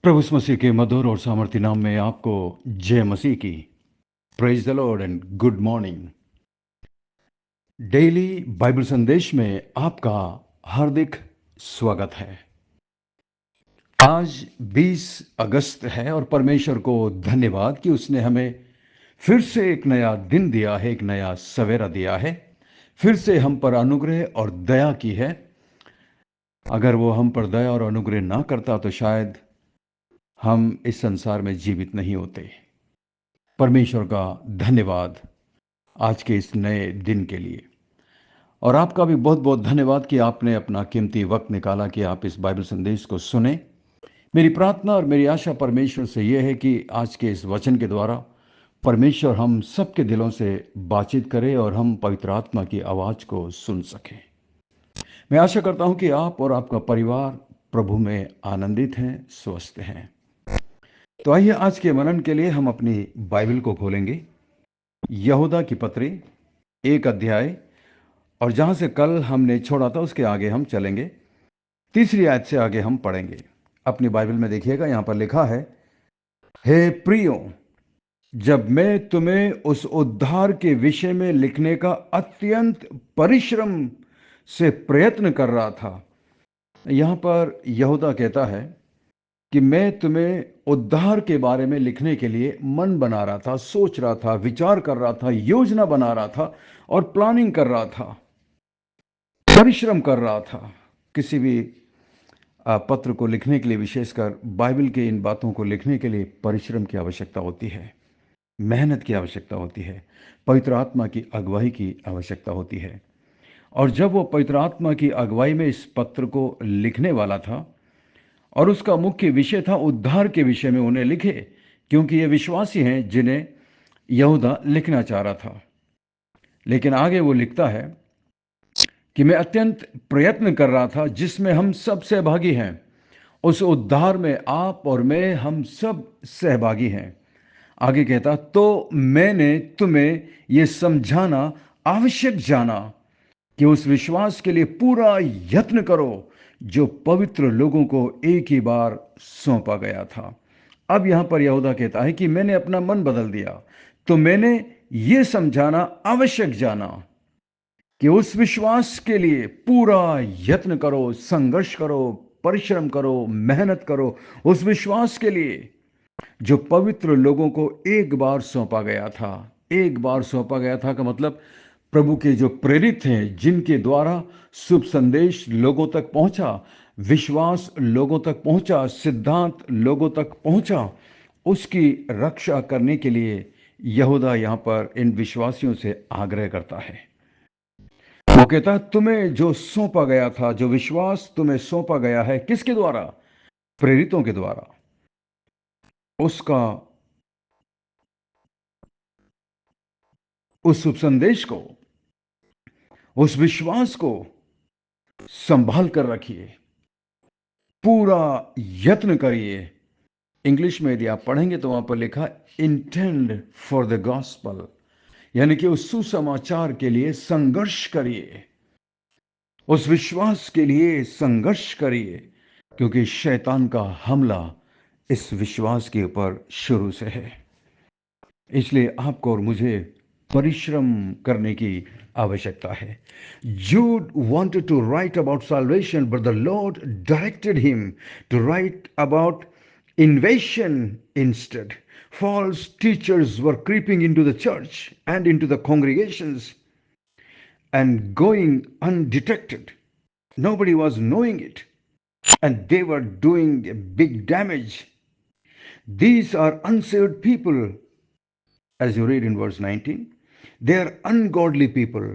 प्रभु यीशु मसीह के मधुर और सामर्थ्य नाम में आपको जय मसीह की। Praise the Lord and good morning. Daily Bible संदेश में आपका हार्दिक स्वागत है। आज 20 अगस्त है और परमेश्वर को धन्यवाद कि उसने हमें फिर से एक नया दिन दिया है, एक नया सवेरा दिया है, फिर से हम पर अनुग्रह और दया की है। अगर वो हम पर दया और अनुग्रह ना करता तो शायद हम इस संसार में जीवित नहीं होते। परमेश्वर का धन्यवाद आज के इस नए दिन के लिए। और आपका भी बहुत बहुत धन्यवाद कि आपने अपना कीमती वक्त निकाला कि आप इस बाइबल संदेश को सुने। मेरी प्रार्थना और मेरी आशा परमेश्वर से यह है कि आज के इस वचन के द्वारा परमेश्वर हम सबके दिलों से बातचीत करे और हम पवित्र आत्मा की आवाज़ को सुन सकें। मैं आशा करता हूं कि आप और आपका परिवार प्रभु में आनंदित हैं, स्वस्थ हैं। तो आइए आज के मनन के लिए हम अपनी बाइबल को खोलेंगे। यहूदा की पत्री 1 अध्याय, और जहां से कल हमने छोड़ा था उसके आगे हम चलेंगे। 3री आयत से आगे हम पढ़ेंगे। अपनी बाइबल में देखिएगा, यहां पर लिखा है, हे प्रियो, जब मैं तुम्हें उस उद्धार के विषय में लिखने का अत्यंत परिश्रम से प्रयत्न कर रहा था। यहां पर यहूदा कहता है कि मैं तुम्हें उद्धार के बारे में लिखने के लिए मन बना रहा था, सोच रहा था, विचार कर रहा था, योजना बना रहा था और प्लानिंग कर रहा था, परिश्रम कर रहा था। किसी भी पत्र को लिखने के लिए, विशेषकर बाइबल के इन बातों को लिखने के लिए परिश्रम की आवश्यकता होती है, मेहनत की आवश्यकता होती है, पवित्र आत्मा की अगुवाई की आवश्यकता होती है। और जब वो पवित्र आत्मा की अगुवाई में इस पत्र को लिखने वाला था और उसका मुख्य विषय था उद्धार के विषय में उन्हें लिखे, क्योंकि ये विश्वासी हैं जिन्हें यहूदा लिखना चाह रहा था। लेकिन आगे वो लिखता है कि मैं अत्यंत प्रयत्न कर रहा था जिसमें हम सब सहभागी हैं। उस उद्धार में आप और मैं, हम सब सहभागी हैं। आगे कहता, तो मैंने तुम्हें यह समझाना आवश्यक जाना कि उस विश्वास के लिए पूरा यत्न करो जो पवित्र लोगों को एक ही बार सौंपा गया था। अब यहां पर यहूदा कहता है कि मैंने अपना मन बदल दिया, तो मैंने यह समझाना आवश्यक जाना कि उस विश्वास के लिए पूरा यत्न करो, संघर्ष करो, परिश्रम करो, मेहनत करो, उस विश्वास के लिए जो पवित्र लोगों को एक बार सौंपा गया था। एक बार सौंपा गया था का मतलब प्रभु के जो प्रेरित हैं, जिनके द्वारा शुभ संदेश लोगों तक पहुंचा, विश्वास लोगों तक पहुंचा, सिद्धांत लोगों तक पहुंचा, उसकी रक्षा करने के लिए यहूदा यहां पर इन विश्वासियों से आग्रह करता है। वो कहता है, तुम्हें जो सौंपा गया था, जो विश्वास तुम्हें सौंपा गया है, किसके द्वारा? प्रेरितों के द्वारा। उसका, उस शुभ संदेश को, उस विश्वास को संभाल कर रखिए, पूरा यत्न करिए। इंग्लिश में यदि आप पढ़ेंगे तो वहां पर लिखा इंटेंड फॉर द गॉस्पल, यानी कि उस सुसमाचार के लिए संघर्ष करिए, उस विश्वास के लिए संघर्ष करिए, क्योंकि शैतान का हमला इस विश्वास के ऊपर शुरू से है। इसलिए आपको और मुझे परिश्रम करने की आवश्यकता है। Jude wanted to write about salvation, but the Lord directed him to write about invasion instead. False teachers were creeping into the church and into the congregations and going undetected. Nobody was knowing it, and they were doing big damage. These are unsaved people, as you read in verse 19. They are ungodly people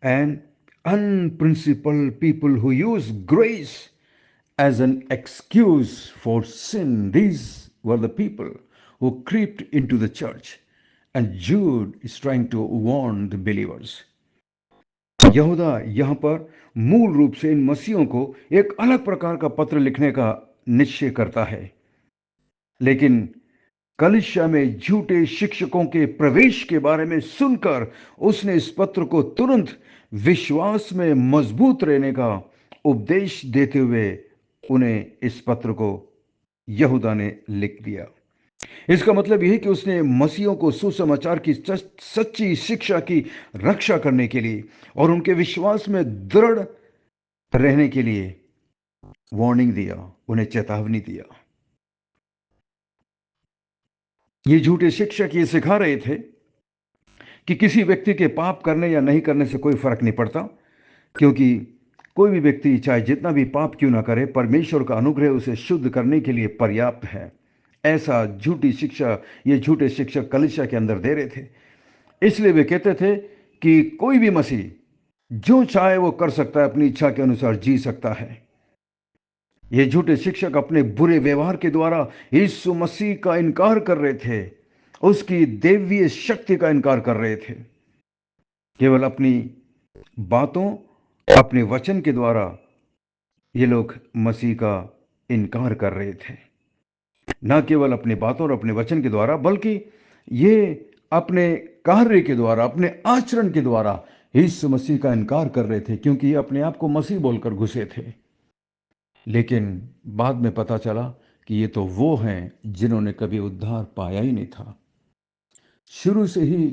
and unprincipled people who use grace as an excuse for sin. These were the people who crept into the church, and Jude is trying to warn the believers. यहूदा यहां पर मूल रूप से इन मसीहों को एक अलग प्रकार का पत्र लिखने का निश्चय करता है, लेकिन कलिसिया में झूठे शिक्षकों के प्रवेश के बारे में सुनकर उसने इस पत्र को तुरंत विश्वास में मजबूत रहने का उपदेश देते हुए उन्हें इस पत्र को यहूदा ने लिख दिया। इसका मतलब यह है कि उसने मसीहों को सुसमाचार की सच्ची शिक्षा की रक्षा करने के लिए और उनके विश्वास में दृढ़ रहने के लिए वार्निंग दिया, उन्हें चेतावनी दिया। ये झूठे शिक्षक ये सिखा रहे थे कि किसी व्यक्ति के पाप करने या नहीं करने से कोई फर्क नहीं पड़ता, क्योंकि कोई भी व्यक्ति चाहे जितना भी पाप क्यों ना करे, परमेश्वर का अनुग्रह उसे शुद्ध करने के लिए पर्याप्त है। ऐसा झूठी शिक्षा ये झूठे शिक्षक कलीसिया के अंदर दे रहे थे। इसलिए वे कहते थे कि कोई भी मसीह जो चाहे वो कर सकता है, अपनी इच्छा के अनुसार जी सकता है। ये झूठे शिक्षक अपने बुरे व्यवहार के द्वारा यीशु मसीह का इनकार कर रहे थे, उसकी दैवीय शक्ति का इनकार कर रहे थे। केवल अपनी बातों, अपने वचन के द्वारा ये लोग मसीह का इनकार कर रहे थे। न केवल अपनी बातों और अपने वचन के द्वारा, बल्कि ये अपने कार्य के द्वारा, अपने आचरण के द्वारा यीशु मसीह का इनकार कर रहे थे, क्योंकि ये अपने आप को मसीह बोलकर घुसे थे। लेकिन बाद में पता चला कि ये तो वो हैं जिन्होंने कभी उद्धार पाया ही नहीं था। शुरू से ही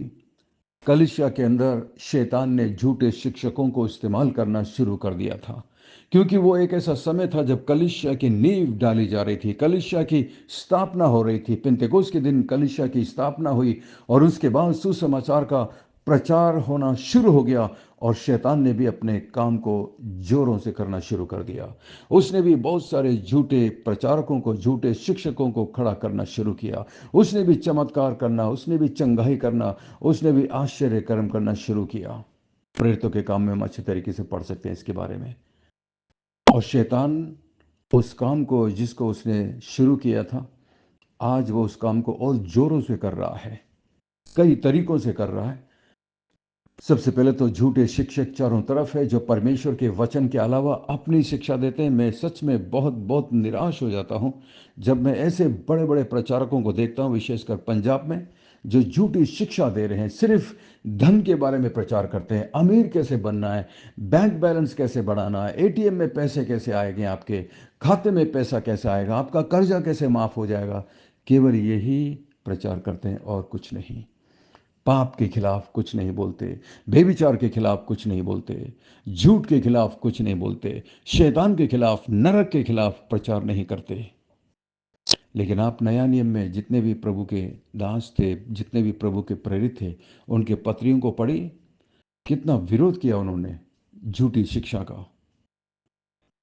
कलीसिया के अंदर शैतान ने झूठे शिक्षकों को इस्तेमाल करना शुरू कर दिया था, क्योंकि वो एक ऐसा समय था जब कलीसिया की नींव डाली जा रही थी, कलीसिया की स्थापना हो रही थी। पिंतेकोस्त के दिन कलीसिया की स्थापना हुई और उसके बाद सुसमाचार का प्रचार होना शुरू हो गया और शैतान ने भी अपने काम को जोरों से करना शुरू कर दिया। उसने भी बहुत सारे झूठे प्रचारकों को, झूठे शिक्षकों को खड़ा करना शुरू किया। उसने भी चमत्कार करना, उसने भी चंगाई करना, उसने भी आश्चर्य कर्म करना शुरू किया। प्रेरितों के काम में हम अच्छे तरीके से पढ़ सकते हैं इसके बारे में। और शैतान उस काम को जिसको उसने शुरू किया था, आज वो उस काम को और जोरों से कर रहा है, कई तरीकों से कर रहा है। सबसे पहले तो झूठे शिक्षक चारों तरफ है जो परमेश्वर के वचन के अलावा अपनी शिक्षा देते हैं। मैं सच में बहुत बहुत निराश हो जाता हूं जब मैं ऐसे बड़े बड़े प्रचारकों को देखता हूं, विशेषकर पंजाब में, जो झूठी शिक्षा दे रहे हैं। सिर्फ धन के बारे में प्रचार करते हैं, अमीर कैसे बनना है, बैंक बैलेंस कैसे बढ़ाना है, एटीएम में पैसे कैसे आएंगे, आपके खाते में पैसा कैसे आएगा, आपका कर्जा कैसे माफ हो जाएगा। केवल यही प्रचार करते हैं और कुछ नहीं। पाप के खिलाफ कुछ नहीं बोलते, बेविचार के खिलाफ कुछ नहीं बोलते, झूठ के खिलाफ कुछ नहीं बोलते, शैतान के खिलाफ, नरक के खिलाफ प्रचार नहीं करते। लेकिन आप नया नियम में जितने भी प्रभु के दास थे, जितने भी प्रभु के प्रेरित थे, उनके पत्रियों को पढ़ी, कितना विरोध किया उन्होंने झूठी शिक्षा का।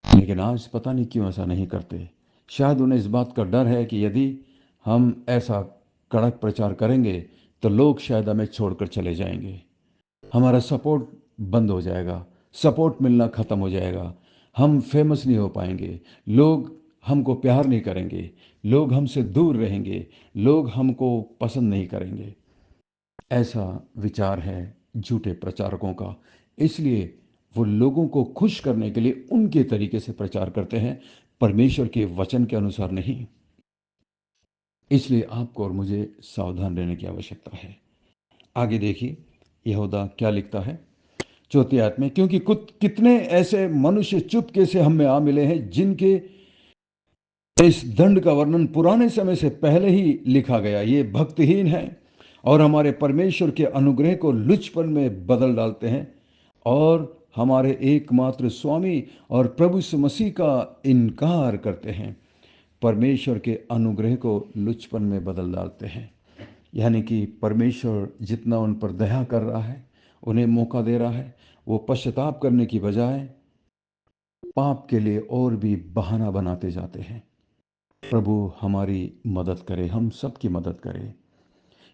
लेकिन आज पता नहीं क्यों ऐसा नहीं करते। शायद उन्हें इस बात का डर है कि यदि हम ऐसा कड़क प्रचार करेंगे तो लोग शायद हमें छोड़कर चले जाएंगे, हमारा सपोर्ट बंद हो जाएगा, सपोर्ट मिलना ख़त्म हो जाएगा, हम फेमस नहीं हो पाएंगे, लोग हमको प्यार नहीं करेंगे, लोग हमसे दूर रहेंगे, लोग हमको पसंद नहीं करेंगे। ऐसा विचार है झूठे प्रचारकों का। इसलिए वो लोगों को खुश करने के लिए उनके तरीके से प्रचार करते हैं, परमेश्वर के वचन के अनुसार नहीं। इसलिए आपको और मुझे सावधान रहने की आवश्यकता है। आगे देखिए यहूदा क्या लिखता है चौथी आयत में, क्योंकि कितने ऐसे मनुष्य चुपके से हम में आ मिले हैं जिनके इस दंड का वर्णन पुराने समय से पहले ही लिखा गया। ये भक्तिहीन है और हमारे परमेश्वर के अनुग्रह को लुचपन में बदल डालते हैं और हमारे एकमात्र स्वामी और प्रभु यीशु मसीह का इनकार करते हैं। परमेश्वर के अनुग्रह को लुचपन में बदल डालते हैं, यानी कि परमेश्वर जितना उन पर दया कर रहा है, उन्हें मौका दे रहा है, वो पश्चाताप करने की बजाय पाप के लिए और भी बहाना बनाते जाते हैं। प्रभु हमारी मदद करे, हम सबकी मदद करे।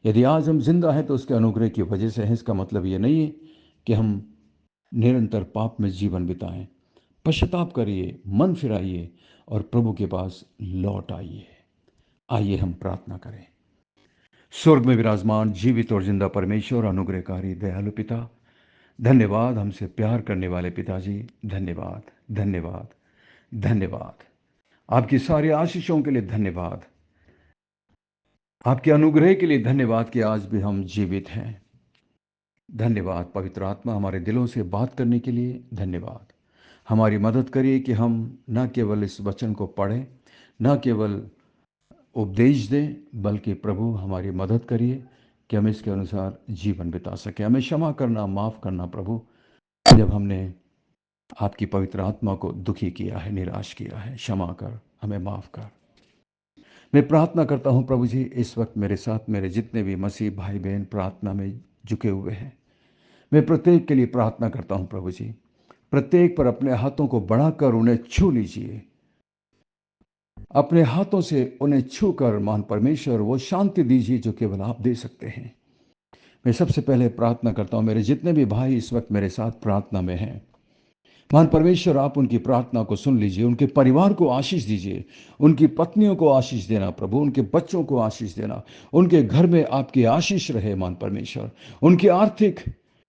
यदि आज हम जिंदा हैं तो उसके अनुग्रह की वजह से हैं। इसका मतलब ये नहीं है कि हम निरंतर पाप में जीवन बिताएं। पश्चाताप करिए, मन फिराइए और प्रभु के पास लौट आइए। आइए हम प्रार्थना करें। स्वर्ग में विराजमान जीवित और जिंदा परमेश्वर, अनुग्रहकारी दयालु पिता, धन्यवाद हमसे प्यार करने वाले पिताजी, धन्यवाद धन्यवाद धन्यवाद। आपकी सारी आशीषों के लिए धन्यवाद, आपके अनुग्रह के लिए धन्यवाद कि आज भी हम जीवित हैं। धन्यवाद पवित्र आत्मा, हमारे दिलों से बात करने के लिए धन्यवाद। हमारी मदद करिए कि हम न केवल इस वचन को पढ़ें, न केवल उपदेश दें, बल्कि प्रभु हमारी मदद करिए कि हम इसके अनुसार जीवन बिता सकें। हमें क्षमा करना, माफ़ करना प्रभु, जब हमने आपकी पवित्र आत्मा को दुखी किया है, निराश किया है। क्षमा कर, हमें माफ़ कर। मैं प्रार्थना करता हूँ प्रभु जी, इस वक्त मेरे साथ मेरे जितने भी मसीह भाई बहन प्रार्थना में झुके हुए हैं, मैं प्रत्येक के लिए प्रार्थना करता हूँ प्रभु जी। प्रत्येक पर अपने हाथों को बढ़ाकर उन्हें छू लीजिए। अपने हाथों से उन्हें छूकर महान परमेश्वर वो शांति दीजिए जो केवल आप दे सकते हैं। मैं सबसे पहले प्रार्थना करता हूँ मेरे जितने भी भाई इस वक्त मेरे साथ प्रार्थना में हैं, महान परमेश्वर आप उनकी प्रार्थना को सुन लीजिए, उनके परिवार को आशीष दीजिए, उनकी पत्नियों को आशीष देना प्रभु, उनके बच्चों को आशीष देना, उनके घर में आपकी आशीष रहे महान परमेश्वर। उनकी आर्थिक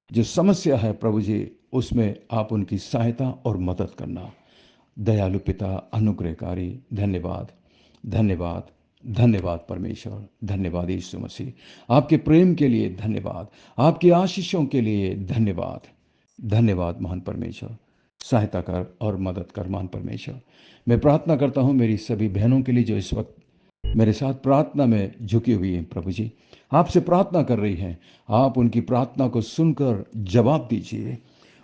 जो समस्या है प्रभु जी, उसमें आप उनकी सहायता और मदद करना। दयालु पिता, अनुग्रहकारी, धन्यवाद, धन्यवाद, धन्यवाद परमेश्वर, धन्यवाद यीशु मसीह। आपके प्रेम के लिए धन्यवाद, आपकी आशीषों के लिए धन्यवाद, धन्यवाद महान परमेश्वर। सहायता कर और मदद कर महान परमेश्वर। मैं प्रार्थना करता हूँ मेरी सभी बहनों के लिए जो इस वक्त मेरे साथ प्रार्थना में झुकी हुई हैं प्रभु जी, आपसे प्रार्थना कर रही हैं। आप उनकी प्रार्थना को सुनकर जवाब दीजिए,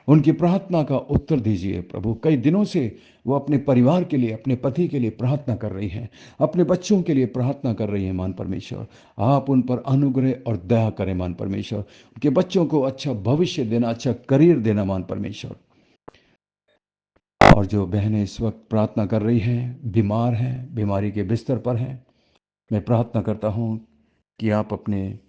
उनकी प्रार्थना का उत्तर दीजिए प्रभु। कई दिनों से वो अपने परिवार के लिए, अपने पति के लिए प्रार्थना कर रही हैं, अपने बच्चों के लिए प्रार्थना कर रही हैं मान परमेश्वर। आप उन पर अनुग्रह और दया करें मान परमेश्वर। उनके बच्चों को अच्छा भविष्य देना, अच्छा करियर देना मान परमेश्वर। और जो बहनें इस वक्त प्रार्थना कर रही हैं, बीमार हैं, बीमारी के बिस्तर पर हैं, मैं प्रार्थना करता हूँ कि आप अपने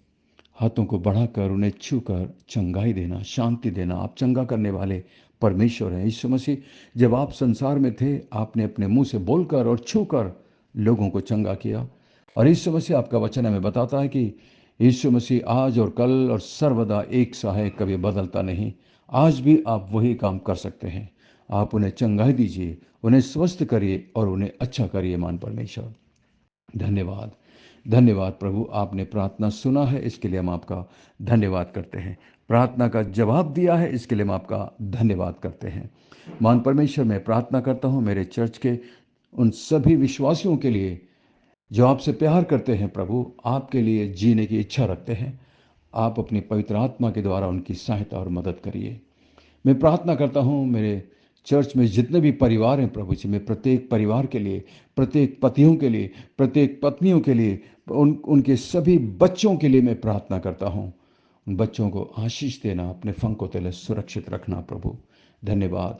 हाथों को बढ़ाकर उन्हें छूकर चंगाई देना, शांति देना। आप चंगा करने वाले परमेश्वर हैं। यीशु मसीह, जब आप संसार में थे, आपने अपने मुंह से बोलकर और छूकर लोगों को चंगा किया। और यीशु मसीह, आपका वचन हमें बताता है कि यीशु मसीह आज और कल और सर्वदा एक सा है, कभी बदलता नहीं। आज भी आप वही काम कर सकते हैं। आप उन्हें चंगाई दीजिए, उन्हें स्वस्थ करिए और उन्हें अच्छा करिए मान परमेश्वर। धन्यवाद, धन्यवाद प्रभु, आपने प्रार्थना सुना है, इसके लिए हम आपका धन्यवाद करते हैं। प्रार्थना का जवाब दिया है, इसके लिए हम आपका धन्यवाद करते हैं। महान परमेश्वर, मैं प्रार्थना करता हूँ मेरे चर्च के उन सभी विश्वासियों के लिए जो आपसे प्यार करते हैं प्रभु, आपके लिए जीने की इच्छा रखते हैं। आप अपनी पवित्र आत्मा के द्वारा उनकी सहायता और मदद करिए। मैं प्रार्थना करता हूँ मेरे चर्च में जितने भी परिवार हैं प्रभु जी, मैं प्रत्येक परिवार के लिए, प्रत्येक पतियों के लिए, प्रत्येक पत्नियों के लिए, उनके सभी बच्चों के लिए मैं प्रार्थना करता हूँ। उन बच्चों को आशीष देना, अपने फंकों तले सुरक्षित रखना प्रभु। धन्यवाद,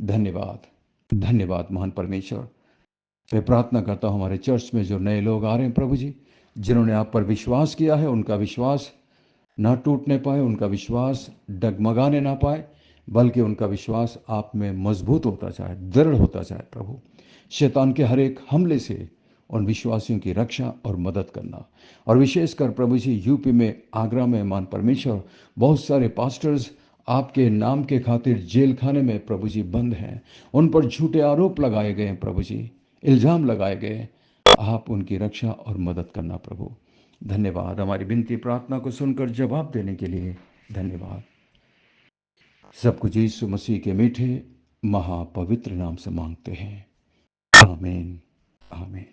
धन्यवाद, धन्यवाद महान परमेश्वर। मैं प्रार्थना करता हूँ हमारे चर्च में जो नए लोग आ रहे हैं प्रभु जी, जिन्होंने आप पर विश्वास किया है, उनका विश्वास ना टूटने पाए, उनका विश्वास डगमगाने ना पाए, बल्कि उनका विश्वास आप में मजबूत होता जाए, दृढ़ होता जाए प्रभु। शैतान के हर एक हमले से उन विश्वासियों की रक्षा और मदद करना। और विशेषकर प्रभु जी, यूपी में, आगरा में मान परमेश्वर, बहुत सारे पास्टर्स आपके नाम के खातिर जेल खाने में प्रभु जी बंद हैं। उन पर झूठे आरोप लगाए गए हैं प्रभु जी, इल्जाम लगाए गए। आप उनकी रक्षा और मदद करना प्रभु। धन्यवाद, हमारी विनती प्रार्थना को सुनकर जवाब देने के लिए धन्यवाद। सब कुछ यीशु मसीह के मीठे महापवित्र नाम से मांगते हैं, आमीन, आमीन।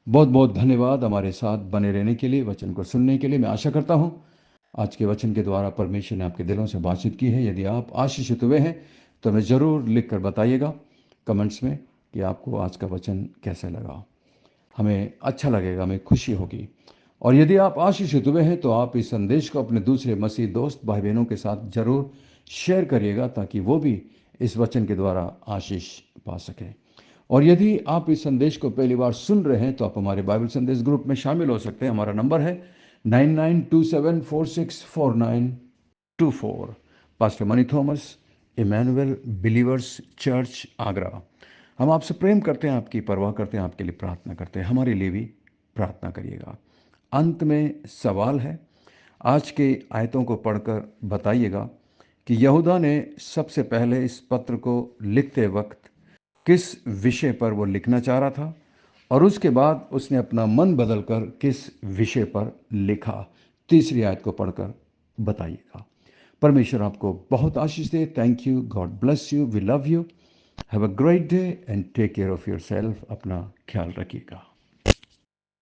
बहुत बहुत धन्यवाद हमारे साथ बने रहने के लिए, वचन को सुनने के लिए। मैं आशा करता हूँ आज के वचन के द्वारा परमेश्वर ने आपके दिलों से बातचीत की है। यदि आप आशीषित हुए हैं तो हमें ज़रूर लिख कर बताइएगा कमेंट्स में कि आपको आज का वचन कैसा लगा। हमें अच्छा लगेगा, हमें खुशी होगी। और यदि आप आशीषित हुए हैं तो आप इस संदेश को अपने दूसरे मसीह दोस्त भाई बहनों के साथ जरूर शेयर करिएगा, ताकि वो भी इस वचन के द्वारा आशीष पा सकें। और यदि आप इस संदेश को पहली बार सुन रहे हैं तो आप हमारे बाइबल संदेश ग्रुप में शामिल हो सकते हैं। हमारा नंबर है 9927464924। Pastor Mani Thomas, Emmanuel Believers Church, Agra. हम आपसे प्रेम करते हैं, आपकी परवाह करते हैं, आपके लिए प्रार्थना करते हैं। हमारे लिए भी प्रार्थना करिएगा। अंत में सवाल है, आज के आयतों को पढ़कर बताइएगा कि यहूदा ने सबसे पहले इस पत्र को लिखते वक्त किस विषय पर वो लिखना चाह रहा था, और उसके बाद उसने अपना मन बदलकर किस विषय पर लिखा। तीसरी आयत को पढ़कर बताइएगा। परमेश्वर आपको बहुत आशीष दे। Thank you, god bless you, we love you. Have a great day and take care of yourself. अपना ख्याल रखिएगा।